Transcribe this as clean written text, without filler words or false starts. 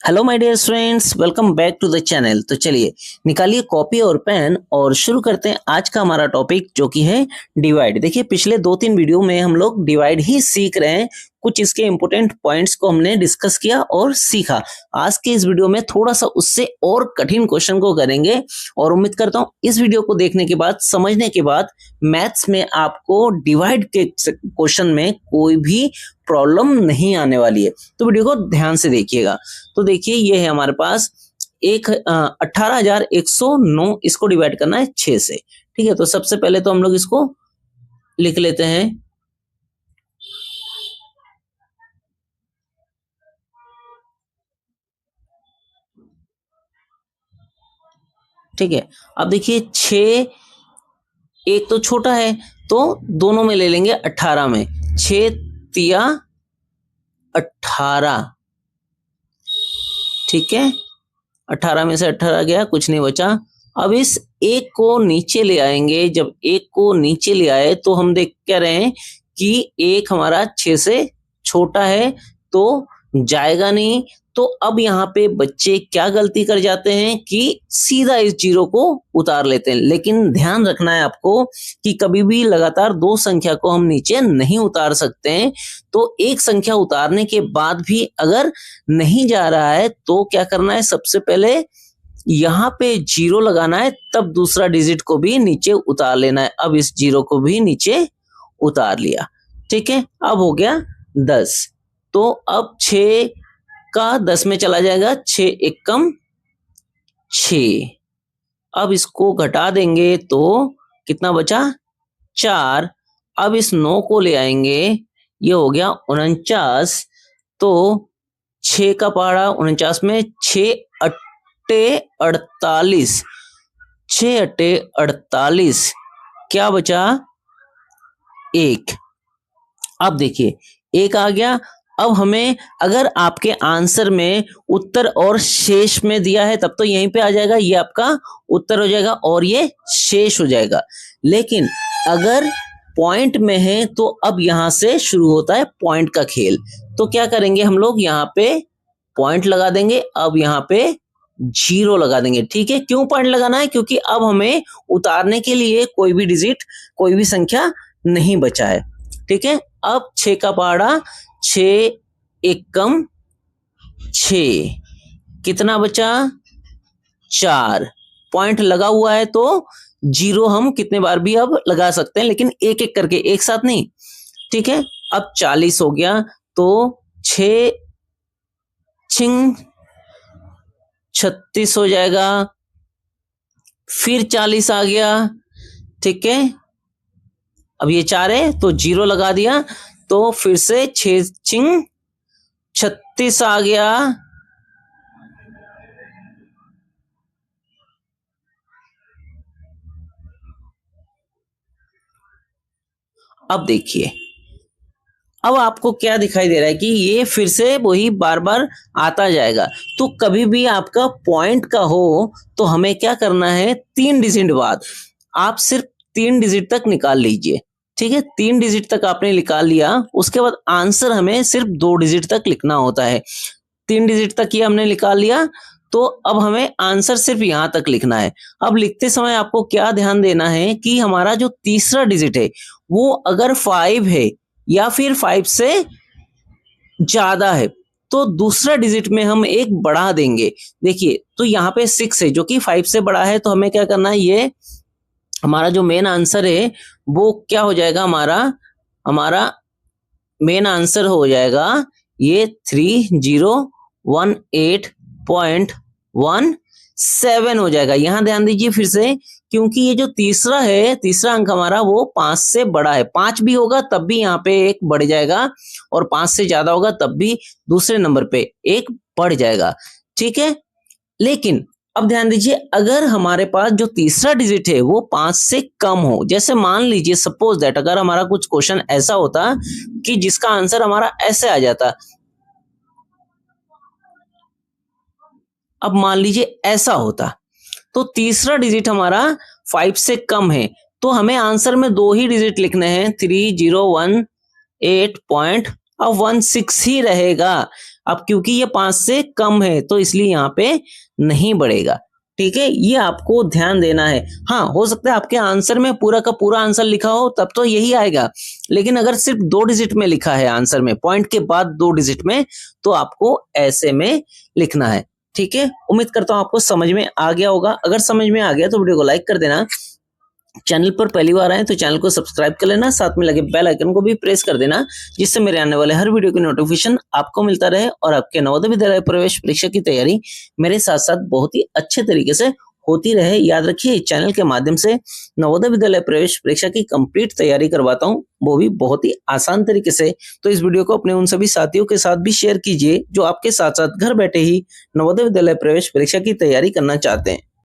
Hello my dear friends, welcome back to the channel. तो चलिए निकालिए कॉपी और पेन और शुरू करते हैं आज का हमारा टॉपिक जो कि है डिवाइड। देखिए पिछले 2-3 वीडियो में हम लोग डिवाइड ही सीख रहे हैं। कुछ इसके इंपॉर्टेंट पॉइंट्स को हमने डिस्कस किया और सीखा। आज के इस वीडियो में थोड़ा सा उससे और कठिन क्वेश्चन को करेंगे और उम्मीद करता हूँ इस वीडियो को देखने के बाद, समझने के बाद मैथ्स में आपको डिवाइड के क्वेश्चन में कोई भी प्रॉब्लम नहीं आने वाली है। तो वीडियो को ध्यान से देखिएगा। तो देखिए ये है हमारे पास 18,109, इसको डिवाइड करना है 6 से। ठीक है, तो सबसे पहले तो हम लोग इसको लिख लेते हैं। ठीक है, अब देखिए 6 एक तो छोटा है तो दोनों में ले लेंगे 18 में। 6 तिया 18। ठीक है, 18 में से 18 गया, कुछ नहीं बचा। अब इस एक को नीचे ले आएंगे। जब एक को नीचे ले आए तो हम देख क्या रहे हैं कि एक हमारा 6 से छोटा है तो जाएगा नहीं। तो अब यहाँ पे बच्चे क्या गलती कर जाते हैं कि सीधा इस जीरो को उतार लेते हैं। लेकिन ध्यान रखना है आपको कि कभी भी लगातार दो संख्या को हम नीचे नहीं उतार सकते हैं। तो एक संख्या उतारने के बाद भी अगर नहीं जा रहा है तो क्या करना है, सबसे पहले यहाँ पे जीरो लगाना है, तब दूसरा डिजिट को भी नीचे उतार लेना है। अब इस जीरो को भी नीचे उतार लिया। ठीक है, अब हो गया 10। तो अब 6 का 10 में चला जाएगा, 6 एकम 6। अब इसको घटा देंगे तो कितना बचा, 4। अब इस 9 को ले आएंगे, ये हो गया 49। तो 6 का पहाड़ा 49 में, 6 अट्टे 48। 6 अट्टे 48, क्या बचा, 1। अब देखिए एक आ गया। अब हमें अगर आपके आंसर में उत्तर और शेष में दिया है तब तो यहीं पे आ जाएगा, ये आपका उत्तर हो जाएगा और ये शेष हो जाएगा। लेकिन अगर पॉइंट में है तो अब यहां से शुरू होता है पॉइंट का खेल। तो क्या करेंगे हम लोग, यहाँ पे पॉइंट लगा देंगे, अब यहाँ पे जीरो लगा देंगे। ठीक है, क्यों पॉइंट लगाना है, क्योंकि अब हमें उतारने के लिए कोई भी डिजिट, कोई भी संख्या नहीं बचा है। ठीक है, अब 6 का पहाड़ा 6 एकम 6, कितना बचा, 4। पॉइंट लगा हुआ है तो जीरो हम कितने बार भी अब लगा सकते हैं, लेकिन एक एक करके, एक साथ नहीं। ठीक है, अब 40 हो गया तो 6 छिंग 36 हो जाएगा। फिर 40 आ गया। ठीक है, अब ये 4 है तो जीरो लगा दिया, तो फिर से 6 छिंग 36 आ गया। अब देखिए, अब आपको क्या दिखाई दे रहा है कि ये फिर से वही बार बार आता जाएगा। तो कभी भी आपका पॉइंट का हो तो हमें क्या करना है, 3 डिजिट बाद आप सिर्फ 3 डिजिट तक निकाल लीजिए। ठीक है, 3 डिजिट तक आपने निकाल लिया, उसके बाद आंसर हमें सिर्फ 2 डिजिट तक लिखना होता है। 3 डिजिट तक ये हमने निकाल लिया, तो अब हमें आंसर सिर्फ यहां तक लिखना है। अब लिखते समय आपको क्या ध्यान देना है कि हमारा जो तीसरा डिजिट है वो अगर 5 है या फिर 5 से ज्यादा है तो दूसरा डिजिट में हम एक बढ़ा देंगे। देखिए तो यहाँ पे 6 है जो कि 5 से बड़ा है, तो हमें क्या करना है, ये हमारा जो मेन आंसर है वो क्या हो जाएगा, हमारा मेन आंसर हो जाएगा ये 3018.17 हो जाएगा। यहां ध्यान दीजिए फिर से, क्योंकि ये जो तीसरा है, तीसरा अंक हमारा वो 5 से बड़ा है। 5 भी होगा तब भी यहाँ पे एक बढ़ जाएगा, और 5 से ज्यादा होगा तब भी दूसरे नंबर पे एक बढ़ जाएगा। ठीक है, लेकिन अब ध्यान दीजिए, अगर हमारे पास जो तीसरा डिजिट है वो 5 से कम हो, जैसे मान लीजिए सपोज दैट अगर हमारा कुछ क्वेश्चन ऐसा होता कि जिसका आंसर हमारा ऐसे आ जाता, अब मान लीजिए ऐसा होता, तो तीसरा डिजिट हमारा 5 से कम है, तो हमें आंसर में 2 ही डिजिट लिखने हैं, 3018 अब 16 ही रहेगा। अब क्योंकि ये 5 से कम है तो इसलिए यहाँ पे नहीं बढ़ेगा। ठीक है, ये आपको ध्यान देना है। हाँ, हो सकता है आपके आंसर में पूरा का पूरा आंसर लिखा हो तब तो यही आएगा, लेकिन अगर सिर्फ 2 डिजिट में लिखा है आंसर में, पॉइंट के बाद 2 डिजिट में, तो आपको ऐसे में लिखना है। ठीक है, उम्मीद करता हूं आपको समझ में आ गया होगा। अगर समझ में आ गया तो वीडियो को लाइक कर देना। चैनल पर पहली बार आए तो चैनल को सब्सक्राइब कर लेना, साथ में लगे बेल आइकन को भी प्रेस कर देना, जिससे मेरे आने वाले हर वीडियो की नोटिफिकेशन आपको मिलता रहे और आपके नवोदय विद्यालय प्रवेश परीक्षा की तैयारी मेरे साथ साथ बहुत ही अच्छे तरीके से होती रहे। याद रखिए, इस चैनल के माध्यम से नवोदय विद्यालय प्रवेश परीक्षा की कंप्लीट तैयारी करवाता हूँ, वो भी बहुत ही आसान तरीके से। तो इस वीडियो को अपने उन सभी साथियों के साथ भी शेयर कीजिए जो आपके साथ साथ घर बैठे ही नवोदय विद्यालय प्रवेश परीक्षा की तैयारी करना चाहते हैं।